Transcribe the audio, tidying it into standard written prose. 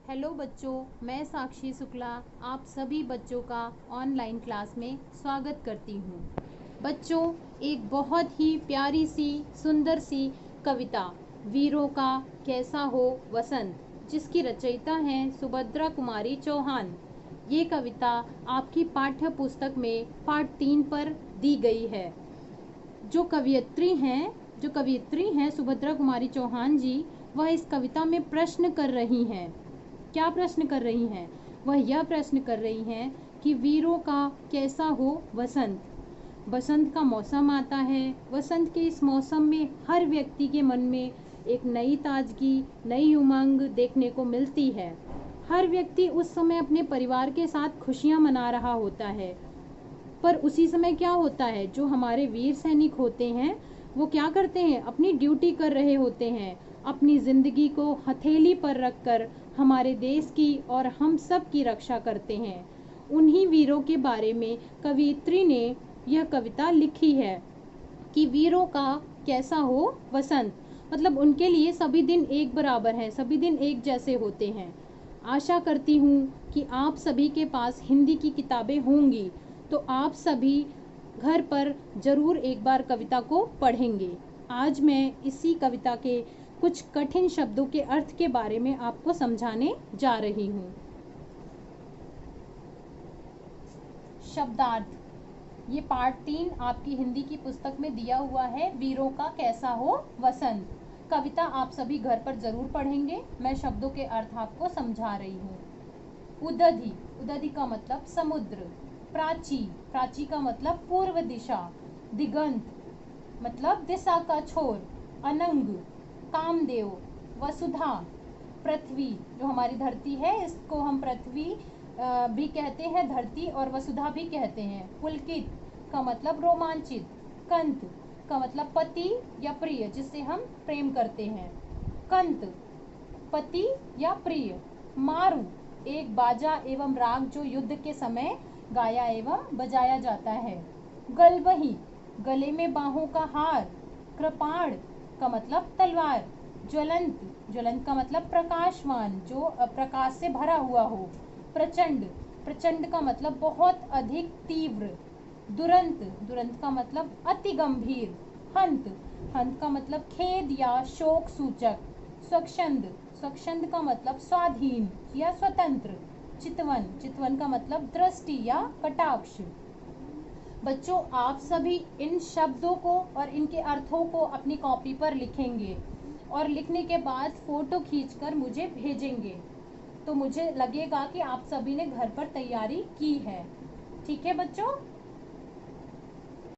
Hello बच्चों, मैं साक्षी शुक्ला आप सभी बच्चों का ऑनलाइन क्लास में स्वागत करती हूँ। बच्चों, एक बहुत ही प्यारी सी सुंदर सी कविता वीरों का कैसा हो वसंत, जिसकी रचयिता हैं सुभद्रा कुमारी चौहान। ये कविता आपकी पाठ्य पुस्तक में पाठ 3 पर दी गई है। जो कवियत्री हैं सुभद्रा कुमारी चौहान जी, वह इस कविता में प्रश्न कर रही हैं। क्या प्रश्न कर रही हैं? वह यह प्रश्न कर रही हैं कि वीरों का कैसा हो वसंत। बसंत का मौसम आता है। वसंत के इस मौसम में हर व्यक्ति के मन में एक नई ताजगी, नई उमंग देखने को मिलती है। हर व्यक्ति उस समय अपने परिवार के साथ खुशियां मना रहा होता है। पर उसी समय क्या होता है, जो हमारे वीर सैनिक होते हैं वो क्या करते हैं, अपनी ड्यूटी कर रहे होते हैं। अपनी जिंदगी को हथेली पर रखकर हमारे देश की और हम सब की रक्षा करते हैं। उन्हीं वीरों के बारे में कवियत्री ने यह कविता लिखी है कि वीरों का कैसा हो वसंत। मतलब उनके लिए सभी दिन एक बराबर हैं, सभी दिन एक जैसे होते हैं। आशा करती हूँ कि आप सभी के पास हिंदी की किताबें होंगी, तो आप सभी घर पर ज़रूर एक बार कविता को पढ़ेंगे। आज मैं इसी कविता के कुछ कठिन शब्दों के अर्थ के बारे में आपको समझाने जा रही हूँ। शब्दार्थ, ये पार्ट 3 आपकी हिंदी की पुस्तक में दिया हुआ है, वीरों का कैसा हो वसंत। कविता आप सभी घर पर जरूर पढ़ेंगे। मैं शब्दों के अर्थ आपको समझा रही हूँ। उदधि, उदधि का मतलब समुद्र। प्राची, प्राची का मतलब पूर्व दिशा। दिगंत मतलब दिशा का छोर। अनंग, कामदेव। वसुधा, पृथ्वी, जो हमारी धरती है इसको हम पृथ्वी भी कहते हैं, धरती, और वसुधा भी कहते हैं। पुलकित का मतलब रोमांचित। कंत का मतलब पति या प्रिय, जिससे हम प्रेम करते हैं। कंत, पति या प्रिय। मारु, एक बाजा एवं राग जो युद्ध के समय गाया एवं बजाया जाता है। गलवही, गले में बाहों का हार। कृपाण का मतलब तलवार। ज्वलंत, ज्वलंत का मतलब प्रकाशवान, जो प्रकाश से भरा हुआ हो। प्रचंड, प्रचंड का मतलब बहुत अधिक तीव्र। दुरंत, दुरंत का मतलब अति गंभीर। हंत, हंत का मतलब खेद या शोक सूचक। स्वच्छंद, स्वच्छंद का मतलब स्वाधीन या स्वतंत्र। चितवन, चितवन का मतलब दृष्टि या कटाक्ष। बच्चों, आप सभी इन शब्दों को और इनके अर्थों को अपनी कॉपी पर लिखेंगे और लिखने के बाद फोटो खींचकर मुझे भेजेंगे, तो मुझे लगेगा कि आप सभी ने घर पर तैयारी की है। ठीक है बच्चों।